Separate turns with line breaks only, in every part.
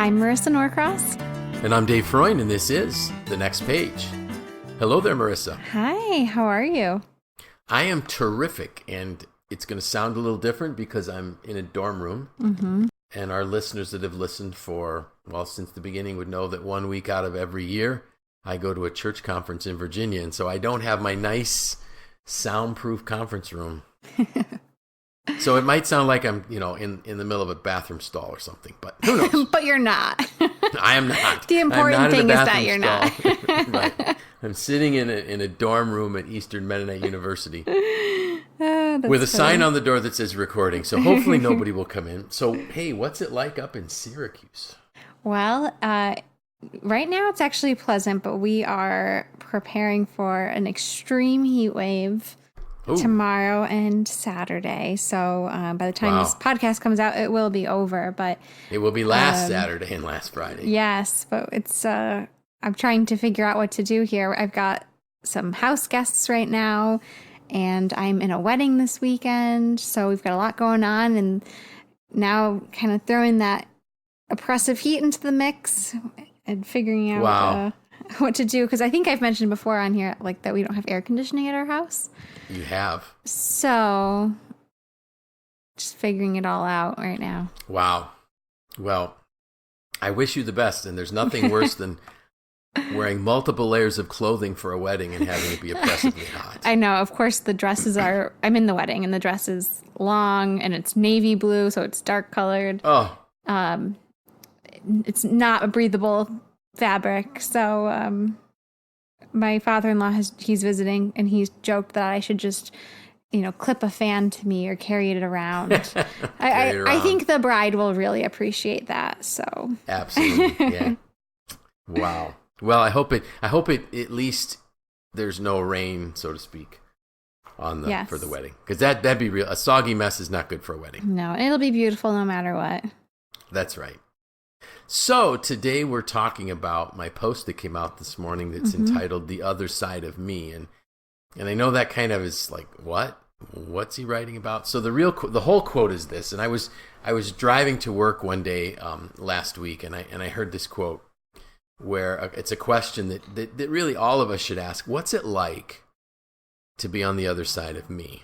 I'm Marissa Norcross.
And I'm Dave Freund, and this is The Next Page. Hello there, Marissa.
Hi, how are you?
I am terrific, and it's going to sound a little different because I'm in a dorm room. And our listeners that have listened since the beginning would know that 1 week out of every year, I go to a church conference in Virginia. And so I don't have my nice soundproof conference room. So it might sound like I'm, in the middle of a bathroom stall or something, but who knows?
But you're not.
I am not.
The important thing is that you're not.
Right. I'm sitting in a dorm room at Eastern Mennonite University with a sign on the door that says recording. So hopefully nobody will come in. So, hey, what's it like up in Syracuse?
Well, right now it's actually pleasant, but we are preparing for an extreme heat wave tomorrow and Saturday. So by the time this podcast comes out, it will be over. But
it will be last Saturday and last Friday.
Yes, but it's I'm trying to figure out what to do here. I've got some house guests right now, and I'm in a wedding this weekend. So we've got a lot going on, and now kind of throwing that oppressive heat into the mix and figuring out what to do. Because I think I've mentioned before on here that we don't have air conditioning at our house.
You have.
So just figuring it all out right now.
Wow. Well, I wish you the best, and there's nothing worse than wearing multiple layers of clothing for a wedding and having it be oppressively hot.
I know. Of course, the dresses I'm in the wedding, and the dress is long, and it's navy blue, so it's dark colored.
Oh.
It's not a breathable fabric, so my father-in-law he's visiting, and he's joked that I should just clip a fan to me or carry it around. I think the bride will really appreciate that. So
absolutely. Yeah. Wow. Well, I hope it at least there's no rain, so to speak, for the wedding, because that'd be real. A soggy mess is not good for a wedding.
No, it'll be beautiful no matter what.
That's right. So today we're talking about my post that came out this morning that's entitled "The Other Side of Me," and I know that kind of is like, what's he writing about? So the whole quote is this, and I was driving to work one day last week, and I heard this quote where it's a question that really all of us should ask: what's it like to be on the other side of me?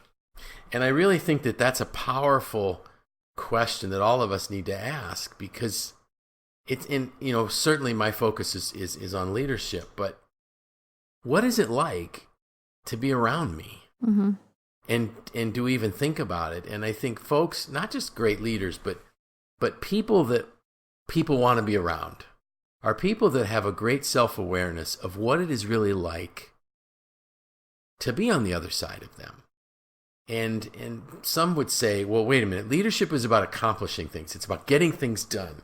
And I really think that that's a powerful question that all of us need to ask, because it's certainly my focus is on leadership, but what is it like to be around me? And do we even think about it? And I think folks, not just great leaders, but people that people want to be around, are people that have a great self-awareness of what it is really like to be on the other side of them. And some would say, well, wait a minute, leadership is about accomplishing things. It's about getting things done.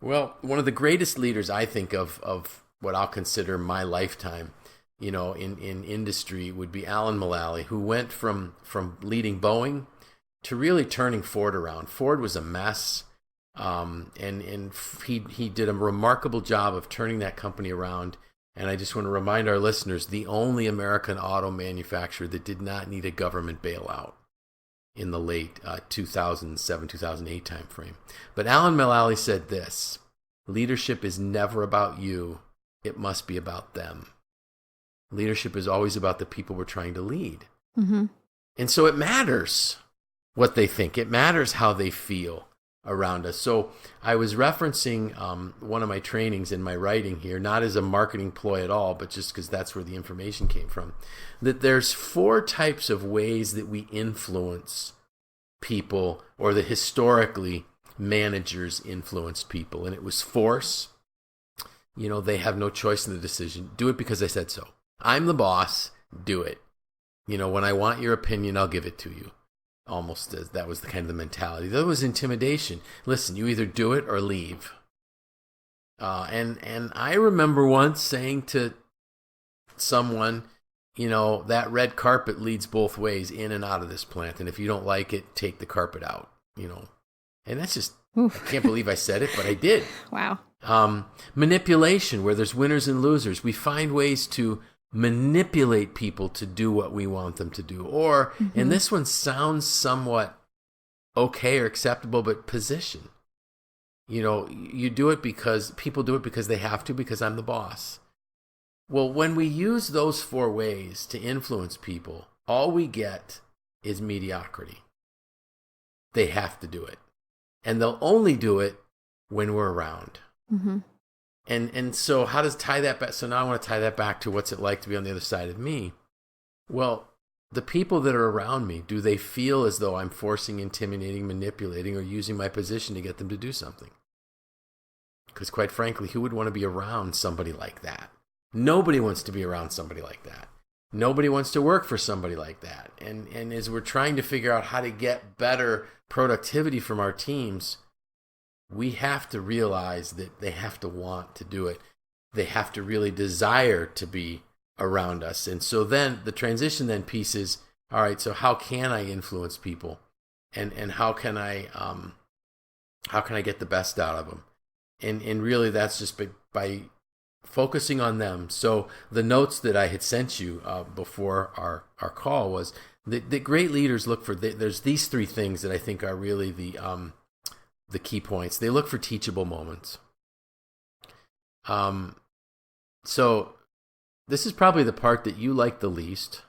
Well, one of the greatest leaders I think of what I'll consider my lifetime, in industry would be Alan Mulally, who went from leading Boeing to really turning Ford around. Ford was a mess, and he did a remarkable job of turning that company around. And I just want to remind our listeners, the only American auto manufacturer that did not need a government bailout in the late 2007, 2008 timeframe. But Alan Mulally said this: leadership is never about you. It must be about them. Leadership is always about the people we're trying to lead. And so it matters what they think. It matters how they feel around us. So I was referencing one of my trainings in my writing here, not as a marketing ploy at all, but just because that's where the information came from, that there's 4 types of ways that we influence people, or that historically managers influenced people. And it was force. They have no choice in the decision. Do it because I said so. I'm the boss. Do it. When I want your opinion, I'll give it to you. Almost as that was the kind of the mentality. That was intimidation. Listen, you either do it or leave. And I remember once saying to someone, that red carpet leads both ways, in and out of this plant. And if you don't like it, take the carpet out. And that's just, I can't believe I said it, but I did.
Wow.
Manipulation, where there's winners and losers. We find ways to manipulate people to do what we want them to do. Or, and this one sounds somewhat okay or acceptable, but position. you do it because people do it because they have to, because I'm the boss. Well, when we use those 4 ways to influence people, all we get is mediocrity. They have to do it. And they'll only do it when we're around.
Mm-hmm.
And so how does tie that back? So now I want to tie that back to what's it like to be on the other side of me. Well, the people that are around me, do they feel as though I'm forcing, intimidating, manipulating, or using my position to get them to do something? Because quite frankly, who would want to be around somebody like that? Nobody wants to be around somebody like that. Nobody wants to work for somebody like that. And as we're trying to figure out how to get better productivity from our teams, we have to realize that they have to want to do it. They have to really desire to be around us. And so then the transition then piece is, all right, so how can I influence people? And how can I get the best out of them? And really that's just by focusing on them. So the notes that I had sent you before our call was that great leaders look for, there's these 3 things that I think are really the key points. They look for teachable moments. So this is probably the part that you like the least,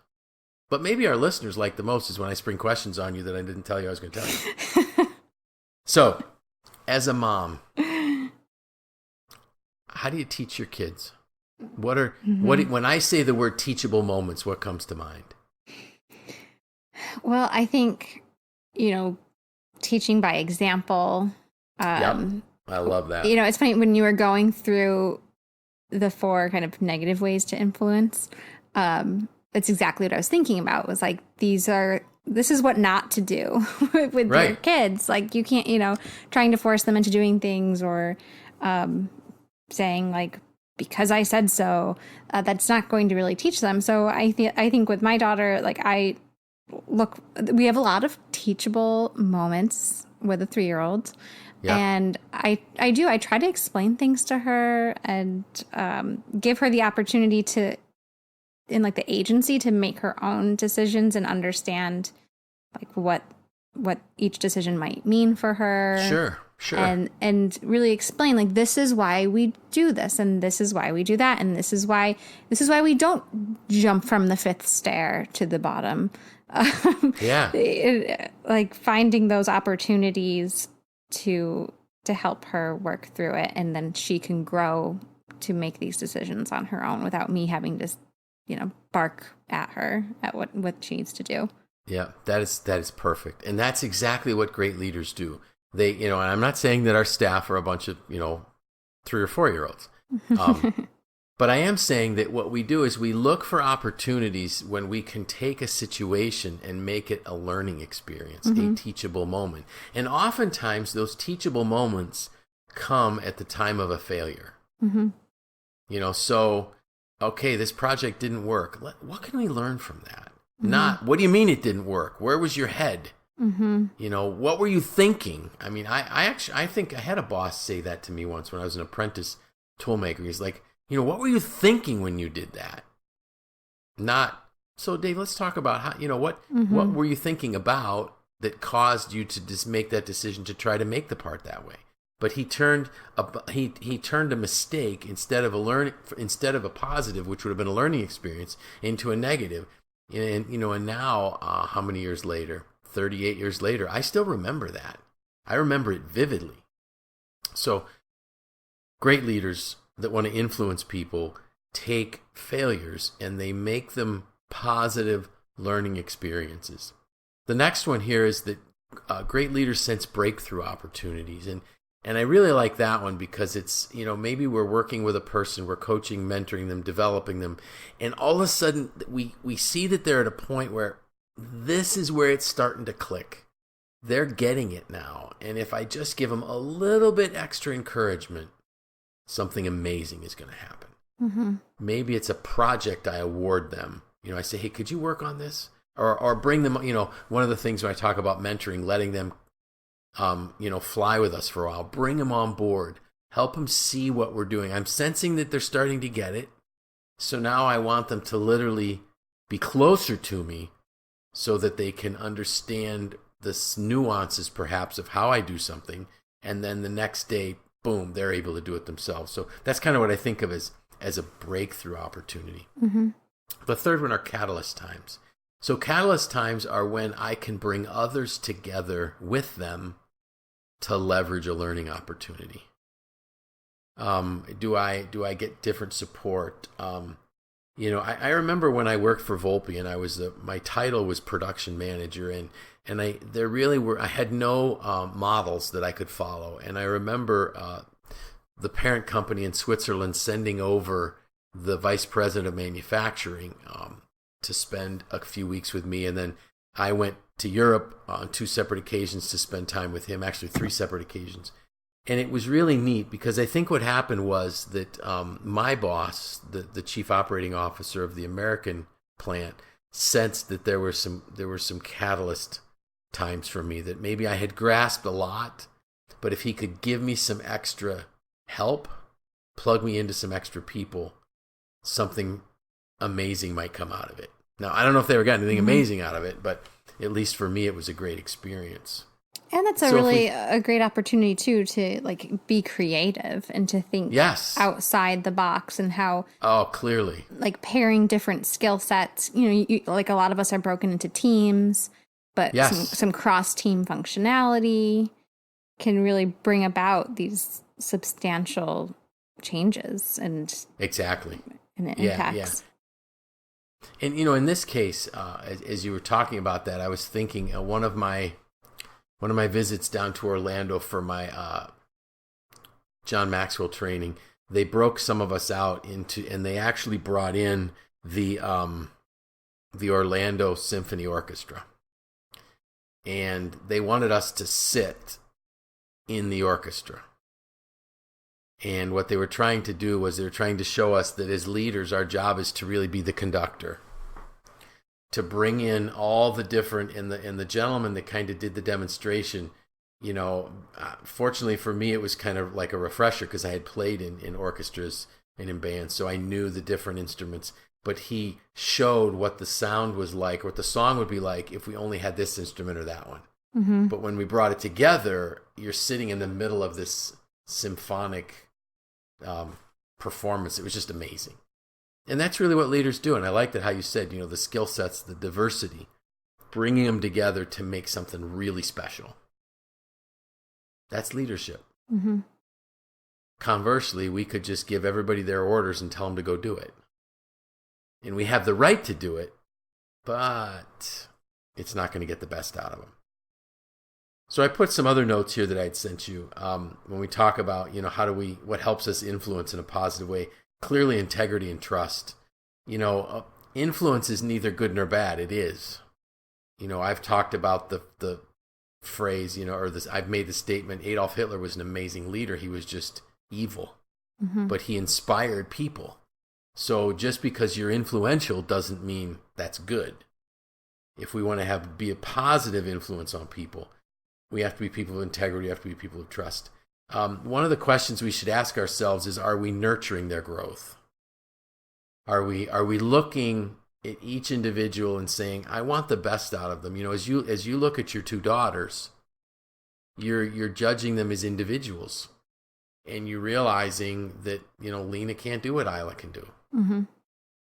but maybe our listeners like the most, is when I spring questions on you that I didn't tell you I was going to tell you. So as a mom, how do you teach your kids? When I say the word teachable moments, what comes to mind?
Well, I think, teaching by example.
Yep. I love that.
It's funny, when you were going through the 4 kind of negative ways to influence, it's exactly what I was thinking about. It was like, this is what not to do with your kids. Like, you can't, trying to force them into doing things, or saying like, because I said so, that's not going to really teach them. So I think with my daughter, like, we have a lot of teachable moments with a 3-year-old. Yeah. And I try to explain things to her and give her the opportunity to, in like the agency, to make her own decisions and understand like what each decision might mean for her.
Sure.
And really explain, like, this is why we do this, and this is why we do that, and this is why we don't jump from the 5th stair to the bottom. Like finding those opportunities to help her work through it, and then she can grow to make these decisions on her own without me having to, bark at her at what she needs to do.
Yeah, that is perfect. And that's exactly what great leaders do. They, and I'm not saying that our staff are a bunch of, 3 or 4-year-olds. But I am saying that what we do is we look for opportunities when we can take a situation and make it a learning experience, a teachable moment. And oftentimes those teachable moments come at the time of a failure. So, okay, this project didn't work. What can we learn from that? Not, what do you mean it didn't work? Where was your head? What were you thinking? I mean, I think I had a boss say that to me once when I was an apprentice toolmaker. He's like, what were you thinking when you did that? Not, so Dave, let's talk about how, what were you thinking about that caused you to just make that decision to try to make the part that way? But he turned a mistake instead of a positive, which would have been a learning experience, into a negative. And now, how many years later? 38 years later, I still remember that. I remember it vividly. So, great leaders that want to influence people take failures and they make them positive learning experiences. The next one here is that great leaders sense breakthrough opportunities. And I really like that one because it's, maybe we're working with a person, we're coaching, mentoring them, developing them, and all of a sudden we see that they're at a point where this is where it's starting to click. They're getting it now. And if I just give them a little bit extra encouragement, something amazing is going to happen. Maybe it's a project I award them. I say, hey, could you work on this? Or bring them, one of the things when I talk about mentoring, letting them, fly with us for a while, bring them on board, help them see what we're doing. I'm sensing that they're starting to get it. So now I want them to literally be closer to me so that they can understand the nuances perhaps of how I do something and then the next day, boom, they're able to do it themselves. So that's kind of what I think of as a breakthrough opportunity.
Mm-hmm.
The third one are catalyst times. So catalyst times are when I can bring others together with them to leverage a learning opportunity. Do I get different support? I remember when I worked for Volpe, and my title was production manager, and I had no models that I could follow. And I remember the parent company in Switzerland sending over the vice president of manufacturing to spend a few weeks with me, and then I went to Europe on 2 separate occasions to spend time with him, actually 3 separate occasions. And it was really neat because I think what happened was that my boss, the chief operating officer of the American plant, sensed that there were some catalyst times for me, that maybe I had grasped a lot, but if he could give me some extra help, plug me into some extra people, something amazing might come out of it. Now, I don't know if they ever got anything amazing out of it, but at least for me, it was a great experience.
And that's a great opportunity too, to like be creative and to think outside the box, and how
clearly,
like pairing different skill sets. Like a lot of us are broken into teams, but some cross team functionality can really bring about these substantial changes and
exactly
and impacts.
Yeah. And in this case, as you were talking about that, I was thinking one of my visits down to Orlando for my John Maxwell training, they broke some of us out and they actually brought in the Orlando Symphony Orchestra, and they wanted us to sit in the orchestra. And what they were trying to do was they were trying to show us that as leaders, our job is to really be the conductor, to bring in all the different, and the gentleman that kind of did the demonstration, fortunately for me, it was kind of like a refresher because I had played in orchestras and in bands, so I knew the different instruments. But he showed what the sound was like, what the song would be like if we only had this instrument or that one.
Mm-hmm.
But when we brought it together, you're sitting in the middle of this symphonic performance. It was just amazing. And that's really what leaders do. And I like that how you said, the skill sets, the diversity, bringing them together to make something really special. That's leadership.
Mm-hmm.
Conversely, we could just give everybody their orders and tell them to go do it. And we have the right to do it, but it's not going to get the best out of them. So I put some other notes here that I'd sent you when we talk about, what helps us influence in a positive way. Clearly, integrity and trust. Influence is neither good nor bad. It is. I've talked about the phrase, I've made the statement, Adolf Hitler was an amazing leader. He was just evil, but he inspired people. So just because you're influential doesn't mean that's good. If we want to be a positive influence on people, we have to be people of integrity, we have to be people of trust. One of the questions we should ask ourselves is, are we nurturing their growth? Are we looking at each individual and saying, I want the best out of them? As you look at your 2 daughters, you're judging them as individuals, and you're realizing that, Lena can't do what Isla can do.
Mm-hmm.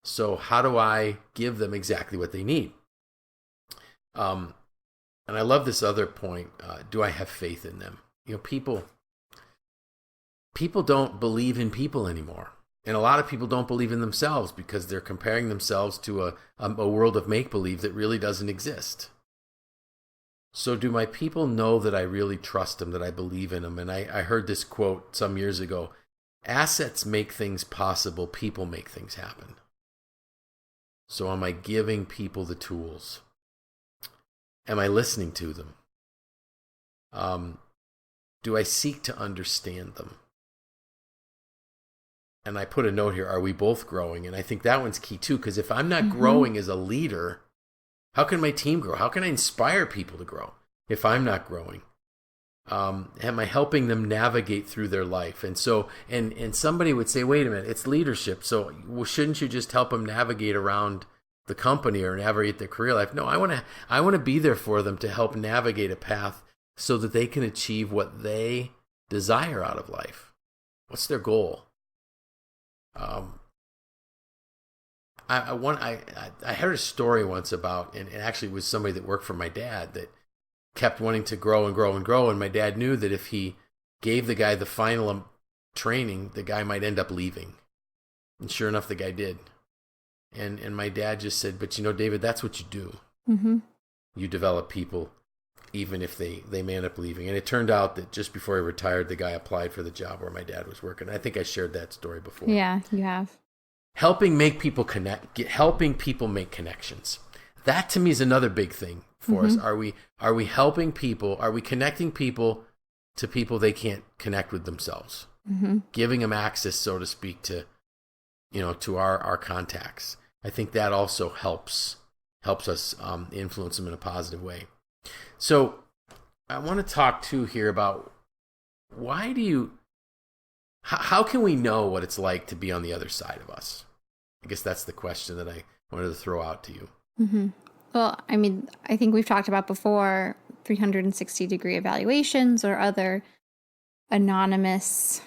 So how do I give them exactly what they need? And I love this other point. Do I have faith in them? People don't believe in people anymore. And a lot of people don't believe in themselves because they're comparing themselves to a world of make-believe that really doesn't exist. So do my people know that I really trust them, that I believe in them? And I heard this quote some years ago: assets make things possible, people make things happen. So am I giving people the tools? Am I listening to them? Do I seek to understand them? And I put a note here, are we both growing? And I think that one's key too, because if I'm not growing as a leader, how can my team grow? How can I inspire people to grow if I'm not growing? Am I helping them navigate through their life? And so, and somebody would say, wait a minute, it's leadership. So shouldn't you just help them navigate around the company or navigate their career life? No, I want to be there for them to help navigate a path so that they can achieve what they desire out of life? What's their goal? I heard a story once about, and actually it was somebody that worked for my dad that kept wanting to grow and grow and grow, and my dad knew that if he gave the guy the final training, the guy might end up leaving. And sure enough, the guy did. And my dad just said, but David, that's what you do.
Mm-hmm.
You develop people, even if they may end up leaving. And it turned out that just before he retired, the guy applied for the job where my dad was working. I think I shared that story before.
Yeah, you have.
Helping people make connections. That to me is another big thing for us. Are we helping people? Are we connecting people to people they can't connect with themselves?
Mm-hmm.
Giving them access, so to speak, to our contacts. I think that also helps us influence them in a positive way. So I want to talk too here about how can we know what it's like to be on the other side of us? I guess that's the question that I wanted to throw out to you.
Mm-hmm. Well, I mean, I think we've talked about before 360-degree evaluations or other anonymous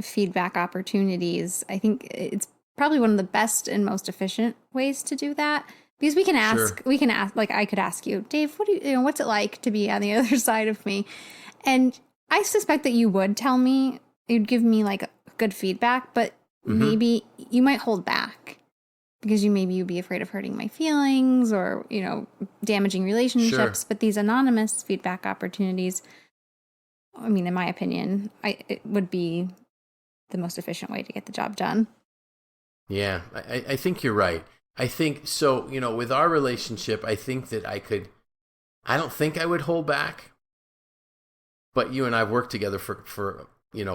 feedback opportunities. I think it's probably one of the best and most efficient ways to do that, because we can ask, like I could ask you, Dave, what's it like to be on the other side of me? And I suspect that you would tell me, you'd give me like good feedback, but maybe you might hold back because you'd be afraid of hurting my feelings or, damaging relationships.
Sure.
But these anonymous feedback opportunities, I mean, in my opinion, it would be the most efficient way to get the job done.
Yeah, I think you're right. I think so, with our relationship, I think that I don't think I would hold back, but you and I have worked together for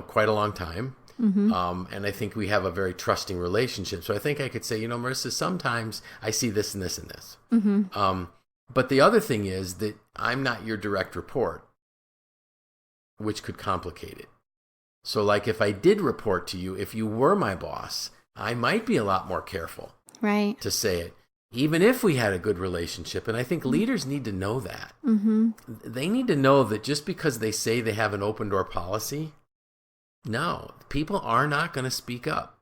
quite a long time.
Mm-hmm.
And I think we have a very trusting relationship. So I think I could say, Marissa, sometimes I see this and this and this.
Mm-hmm.
But the other thing is that I'm not your direct report, which could complicate it. So like if I did report to you, if you were my boss, I might be a lot more careful to say it, even if we had a good relationship. And I think leaders need to know that.
Mm-hmm.
They need to know that just because they say they have an open door policy, no, people are not going to speak up,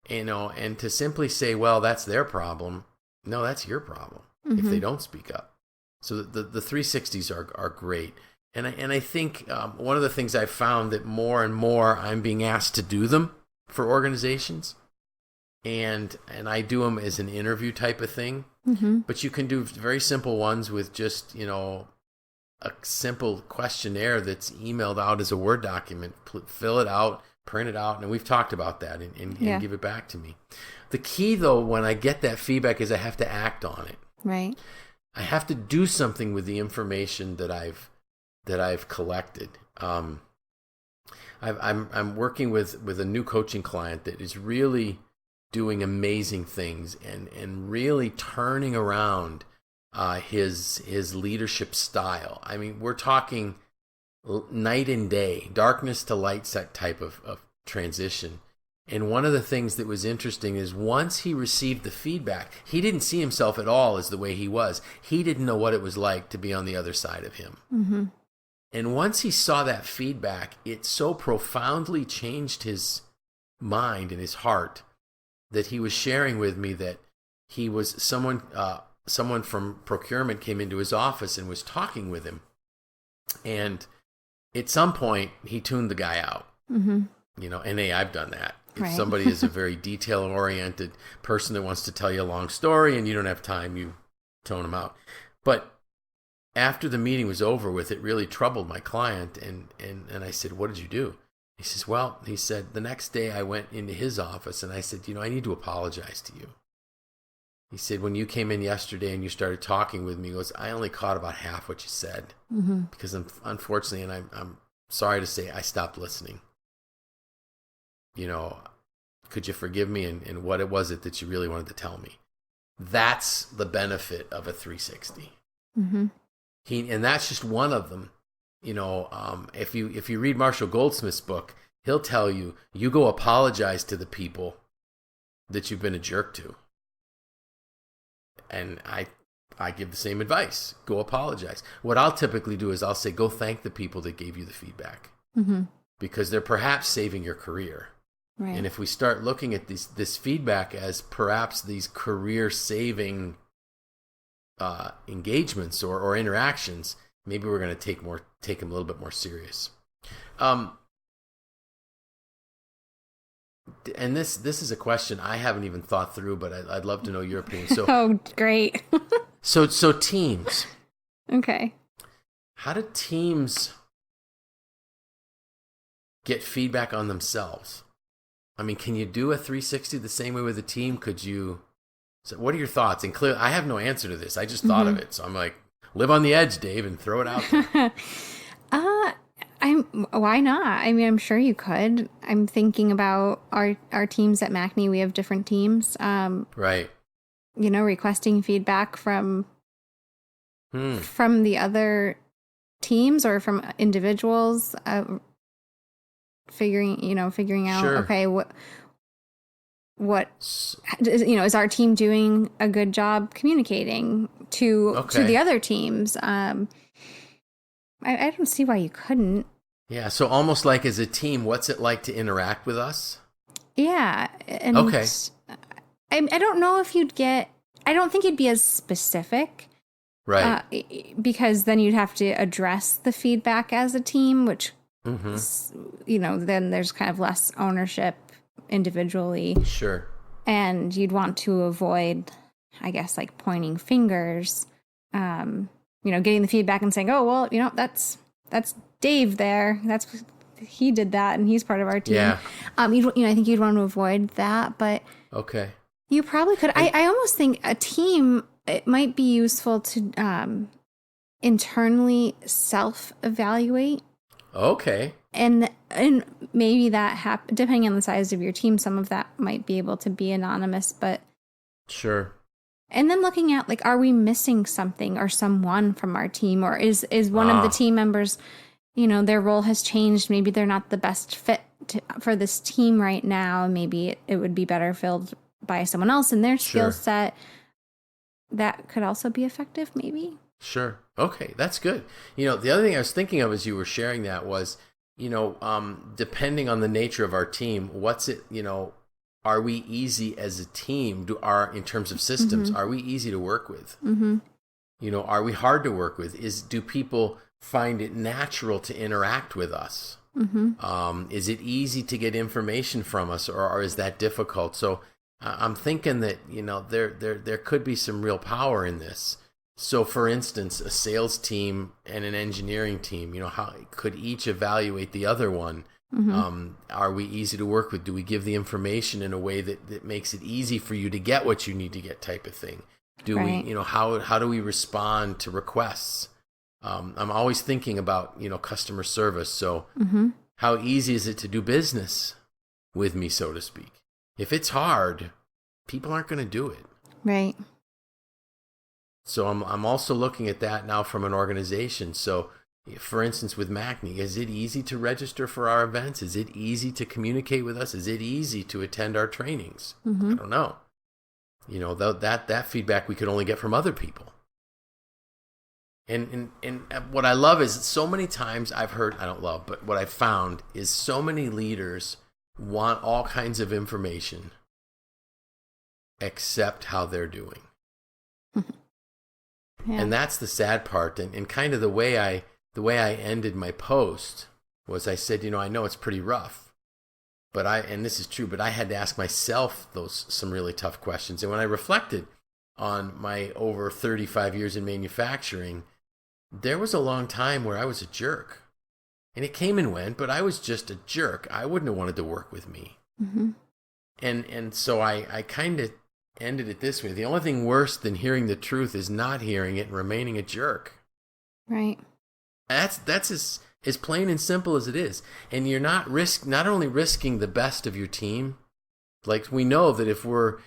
and to simply say, well, that's their problem. No, that's your problem if they don't speak up. So the 360s are great. And I think one of the things I've found that more and more I'm being asked to do them for organizations, and I do them as an interview type of thing.
Mm-hmm.
But you can do very simple ones with just, a simple questionnaire that's emailed out as a Word document. Fill it out, print it out, and we've talked about that and give it back to me. The key, though, when I get that feedback is I have to act on it.
Right.
I have to do something with the information that I've collected. I'm working with a new coaching client that is really doing amazing things and really turning around his leadership style. I mean, we're talking night and day, darkness to light set type of transition. And one of the things that was interesting is once he received the feedback, he didn't see himself at all as the way he was. He didn't know what it was like to be on the other side of him.
Mm-hmm.
And once he saw that feedback, it so profoundly changed his mind and his heart that he was sharing with me that he was someone from procurement came into his office and was talking with him. And at some point, he tuned the guy out.
Mm-hmm.
And hey, I've done that. If
Right.
somebody is a very detail-oriented person that wants to tell you a long story and you don't have time, you tone them out. But after the meeting was over with, it really troubled my client. And I said, what did you do? He says, well, he said, the next day I went into his office and I said, I need to apologize to you. He said, when you came in yesterday and you started talking with me, he goes, I only caught about half what you said.
Mm-hmm.
Because unfortunately, and I'm sorry to say, I stopped listening. Could you forgive me? And what was it that you really wanted to tell me? That's the benefit of a 360.
Mm-hmm.
And that's just one of them. If you read Marshall Goldsmith's book, he'll tell you, you go apologize to the people that you've been a jerk to. And I give the same advice. Go apologize. What I'll typically do is I'll say, go thank the people that gave you the feedback.
Mm-hmm.
because they're perhaps saving your career.
Right.
And if we start looking at this feedback as perhaps these career-saving engagements or interactions, maybe we're going to take them a little bit more serious. And this is a question I haven't even thought through, but I'd love to know your opinion. So,
oh, great.
so teams.
Okay.
How do teams get feedback on themselves? I mean, can you do a 360 the same way with a team? Could you? So what are your thoughts? And clearly, I have no answer to this. I just thought of it, so I'm like, live on the edge, Dave, and throw it out there.
Why not? I mean, I'm sure you could. I'm thinking about our teams at MACNY. We have different teams.
Right.
Requesting feedback from the other teams or from individuals. Figuring out,
sure.
Okay, what is our team doing a good job communicating to the other teams? I don't see why you couldn't.
Yeah, so almost like as a team, what's it like to interact with us?
Yeah. And
okay.
I don't know if I don't think you'd be as specific.
Right.
Because then you'd have to address the feedback as a team, which, then there's kind of less ownership individually.
Sure.
And you'd want to avoid, I guess, like pointing fingers, getting the feedback and saying, oh, well, that's Dave there. He did that and he's part of our team.
Yeah.
I think you'd want to avoid that, but
okay.
You probably could. I almost think a team, it might be useful to internally self-evaluate.
Okay.
And maybe that depending on the size of your team, some of that might be able to be anonymous, but
sure.
And then looking at, like, are we missing something or someone from our team, or is one of the team members, their role has changed. Maybe they're not the best fit for this team right now. Maybe it would be better filled by someone else in their skill set. That could also be effective, maybe.
Sure. Okay, that's good. The other thing I was thinking of as you were sharing that was, depending on the nature of our team, what's it, are we easy as a team? In terms of systems, are we easy to work with? Mm-hmm. Are we hard to work with? Do people find it natural to interact with us? Mm-hmm. Is it easy to get information from us, or is that difficult? So I'm thinking that, there could be some real power in this. So, for instance, a sales team and an engineering team, how could each evaluate the other one? Mm-hmm. Are we easy to work with? Do we give the information in a way that makes it easy for you to get what you need to get, type of thing? Do we, how do we respond to requests? I'm always thinking about, customer service. So how easy is it to do business with me, so to speak? If it's hard, people aren't going to do it.
Right.
So I'm also looking at that now from an organization. So, for instance, with MACNY, is it easy to register for our events? Is it easy to communicate with us? Is it easy to attend our trainings? I don't know. That feedback we could only get from other people. And what I love is so many times I've heard, I don't love, but what I've found is so many leaders want all kinds of information except how they're doing. Yeah. And that's the sad part. And kind of the way I ended my post was I said, I know it's pretty rough, and this is true, but I had to ask myself some really tough questions. And when I reflected on my over 35 years in manufacturing, there was a long time where I was a jerk. And it came and went, but I was just a jerk. I wouldn't have wanted to work with me. Mm-hmm. And so I kind of ended it this way. The only thing worse than hearing the truth is not hearing it and remaining a jerk. Right. That's as plain and simple as it is. And you're not only risking the best of your team. Like, we know that if we're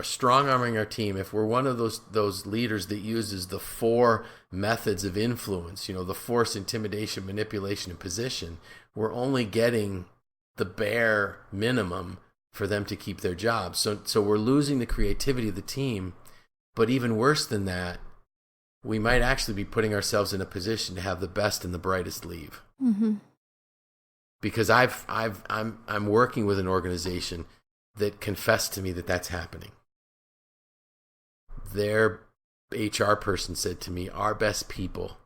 strong arming our team, if we're one of those leaders that uses the 4 methods of influence, the force, intimidation, manipulation, and position, we're only getting the bare minimum for them to keep their jobs. So we're losing the creativity of the team. But even worse than that, we might actually be putting ourselves in a position to have the best and the brightest leave. Mm-hmm. because I'm working with an organization that confessed to me that that's happening. Their HR person said to me, our best people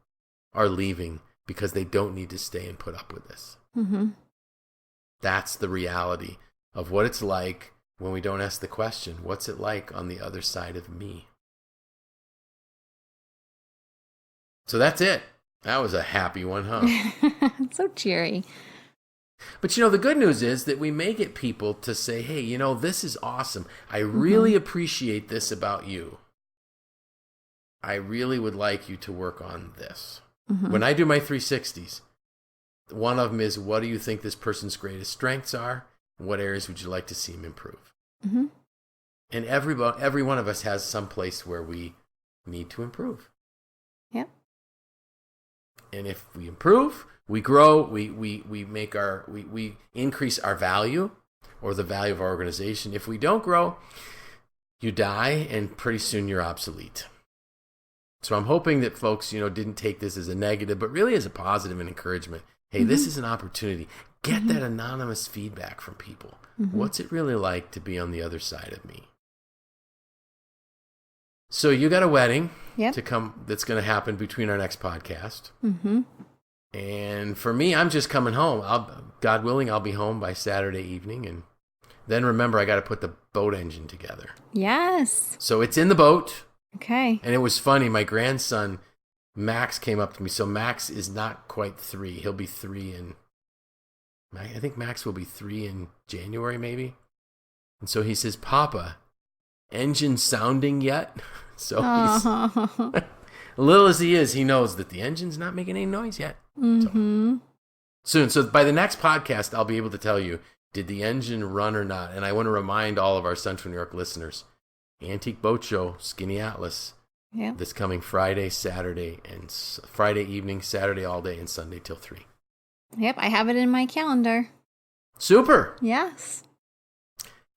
are leaving because they don't need to stay and put up with this.
Mm-hmm.
That's the reality of what it's like when we don't ask the question, what's it like on the other side of me? So that's it. That was a happy one, huh?
So cheery.
But the good news is that we may get people to say, hey, this is awesome. I really appreciate this about you. I really would like you to work on this. Mm-hmm. When I do my 360s, one of them is, what do you think this person's greatest strengths are? What areas would you like to see him improve?
Mm-hmm.
And every one of us has some place where we need to improve.
Yep.
And if we improve, we grow, we increase our value or the value of our organization. If we don't grow, you die, and pretty soon you're obsolete. So I'm hoping that folks, didn't take this as a negative, but really as a positive and encouragement. Hey, this is an opportunity. Get that anonymous feedback from people. Mm-hmm. What's it really like to be on the other side of me? So you got a wedding to come that's going to happen between our next podcast. Mm-hmm. And for me, I'm just coming home. God willing, I'll be home by Saturday evening. And then remember, I got to put the boat engine together.
Yes.
So it's in the boat.
Okay.
And it was funny. My grandson, Max, came up to me. So Max is not quite 3. He'll be 3 I think Max will be 3 in January, maybe. And so he says, Papa, engine sounding yet? So he's, little as he is, he knows that the engine's not making any noise yet. Mm-hmm. Soon. So by the next podcast, I'll be able to tell you, did the engine run or not? And I want to remind all of our Central New York listeners, Antique Boat Show, Skinny Atlas, this coming Friday, Saturday, and Friday evening, Saturday all day, and Sunday till 3.
Yep, I have it in my calendar.
Super.
Yes.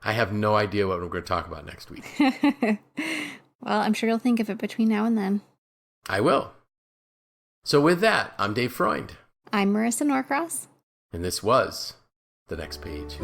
I have no idea what we're going to talk about next week.
Well, I'm sure you'll think of it between now and then.
I will. So with that, I'm Dave Freund.
I'm Marisa Norcross.
And this was The Next Page.